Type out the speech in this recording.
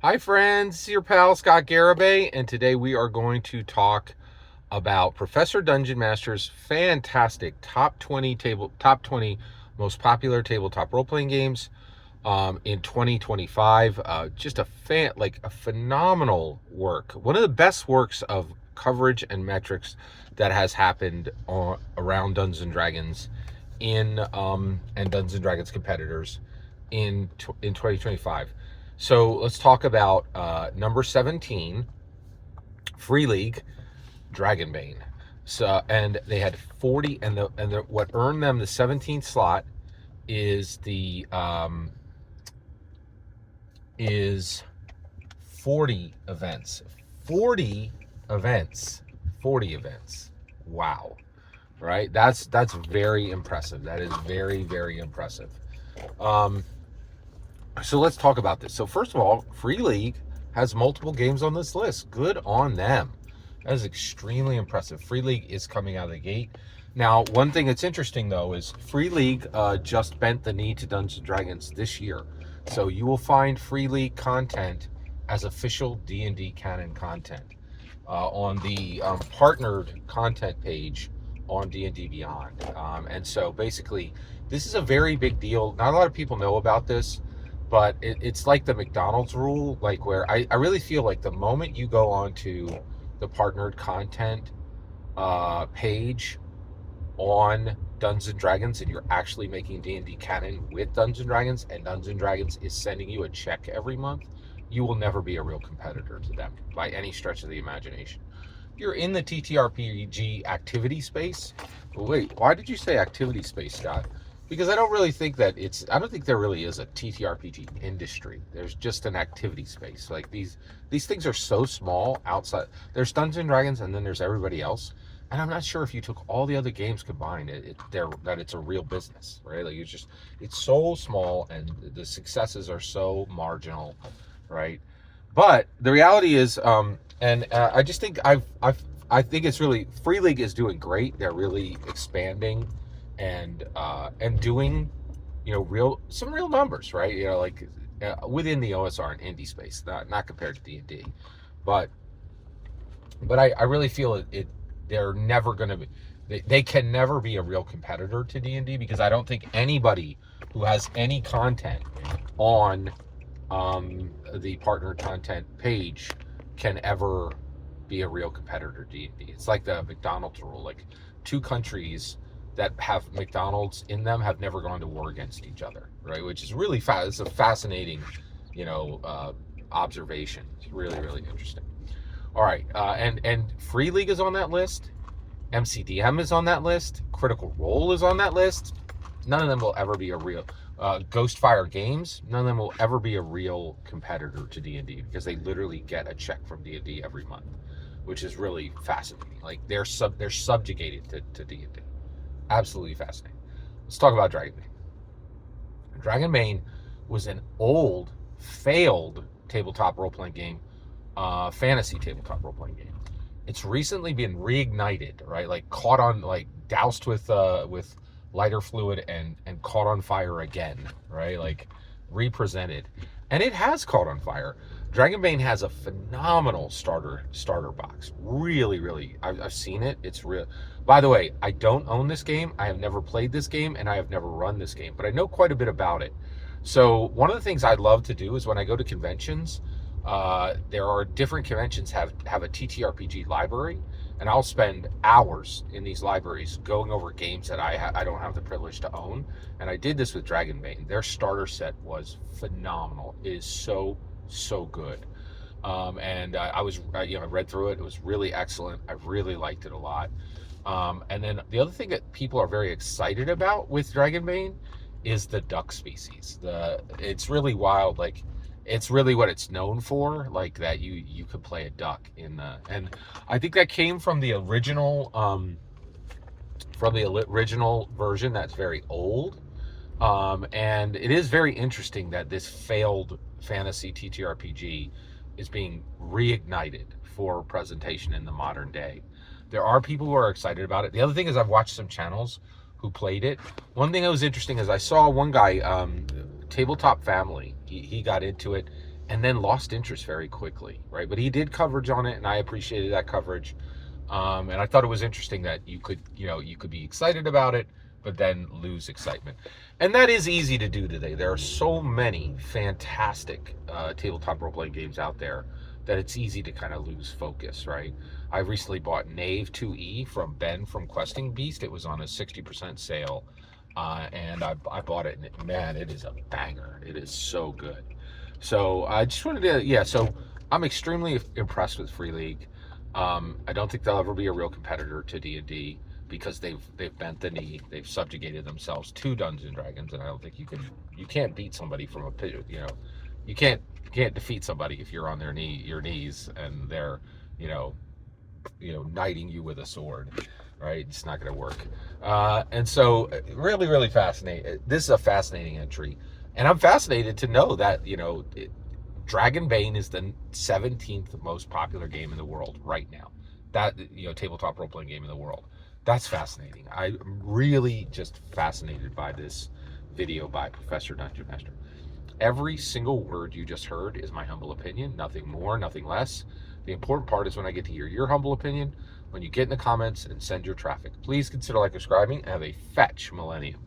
Hi friends, it's your pal Scott Garibay, and today we are going to talk about Professor Dungeon Master's fantastic top 20 most popular tabletop role playing games in 2025. Just a phenomenal work, one of the best works of coverage and metrics that has happened around Dungeons and Dragons and Dungeons and Dragons competitors in 2025. So let's talk about number 17, Free League, Dragonbane. So and they had 40, and what earned them the 17th slot is the is 40 events. 40 events. 40 events. Wow. Right? That's very impressive. That is very, very impressive. Um, so let's talk about this. So first of all, Free League has multiple games on this list. Good on them. That is extremely impressive. Free League is coming out of the gate. Now, one thing that's interesting though is Free League just bent the knee to Dungeons and Dragons this year. So you will find Free League content as official D&D canon content on the partnered content page on D&D Beyond. And so basically, this is a very big deal. Not a lot of people know about this, but it's like the McDonald's rule, like where I really feel like the moment you go onto the partnered content page on Dungeons and Dragons and you're actually making D&D canon with Dungeons and Dragons, and Dungeons and Dragons is sending you a check every month, you will never be a real competitor to them by any stretch of the imagination. You're in the TTRPG activity space. Wait, why did you say activity space, Scott? Because I don't really think that I don't think there really is a TTRPG industry. There's just an activity space. Like these things are so small outside. There's Dungeons and Dragons, and then there's everybody else. And I'm not sure if you took all the other games combined, that it's a real business, right? Like it's so small, and the successes are so marginal, right? But the reality is, I just think I think it's really Free League is doing great. They're really expanding and doing some real numbers, right? Like within the OSR and indie space, not compared to D&D, but I really feel they're never going to be. They can never be a real competitor to D&D because I don't think anybody who has any content on the partner content page can ever be a real competitor to D&D. It's like the McDonald's rule. Like two countries that have McDonald's in them have never gone to war against each other, right? Which is really it's a fascinating, observation. It's really, really interesting. All right, and Free League is on that list. MCDM is on that list. Critical Role is on that list. None of them will ever be a real Ghostfire Games. None of them will ever be a real competitor to D&D because they literally get a check from D&D every month, which is really fascinating. Like they're subjugated to D&D. Absolutely fascinating. Let's talk about Dragonbane. Dragonbane was an old, failed tabletop role-playing game, fantasy tabletop role-playing game. It's recently been reignited, right? Like caught on, like doused with lighter fluid and caught on fire again, right? Like represented, and it has caught on fire. Dragonbane has a phenomenal starter box. Really, really, I've seen it. It's real. By the way, I don't own this game. I have never played this game, and I have never run this game, but I know quite a bit about it. So one of the things I love to do is when I go to conventions, there are different conventions have a TTRPG library, and I'll spend hours in these libraries going over games that I don't have the privilege to own. And I did this with Dragonbane. Their starter set was phenomenal. It is so good. And I was I read through it. It was really excellent. I really liked it a lot. And then the other thing that people are very excited about with Dragonbane is the duck species. It's really wild. Like it's really what it's known for. Like that you could play a duck and I think that came from the original version that's very old. And it is very interesting that this failed fantasy TTRPG is being reignited for presentation in the modern day. There are people who are excited about it. The other thing is I've watched some channels who played it. One thing that was interesting is I saw one guy, Tabletop Family, he got into it, and then lost interest very quickly, right? But he did coverage on it, and I appreciated that coverage. And I thought it was interesting that you could be excited about it, but then lose excitement. And that is easy to do today. There are so many fantastic tabletop role-playing games out there that it's easy to kind of lose focus, right? I recently bought Knave 2E from Ben from Questing Beast. It was on a 60% sale, and I bought it, and man, it is a banger. It is so good. So I just wanted to, yeah, so I'm extremely impressed with Free League. I don't think they'll ever be a real competitor to D&D because they've bent the knee, they've subjugated themselves to Dungeons and Dragons, and I don't think you can't beat somebody from a pit, you can't defeat somebody if you're on your knees and they're knighting you with a sword, right? It's not going to work. And so really fascinating. This is a fascinating entry, and I'm fascinated to know that Dragonbane is the 17th most popular game in the world right now. That, tabletop role-playing game in the world. That's fascinating. I'm really just fascinated by this video by Professor Dungeon Master. Every single word you just heard is my humble opinion, nothing more, nothing less. The important part is when I get to hear your humble opinion, when you get in the comments and send your traffic. Please consider subscribing, and have a fetch millennium.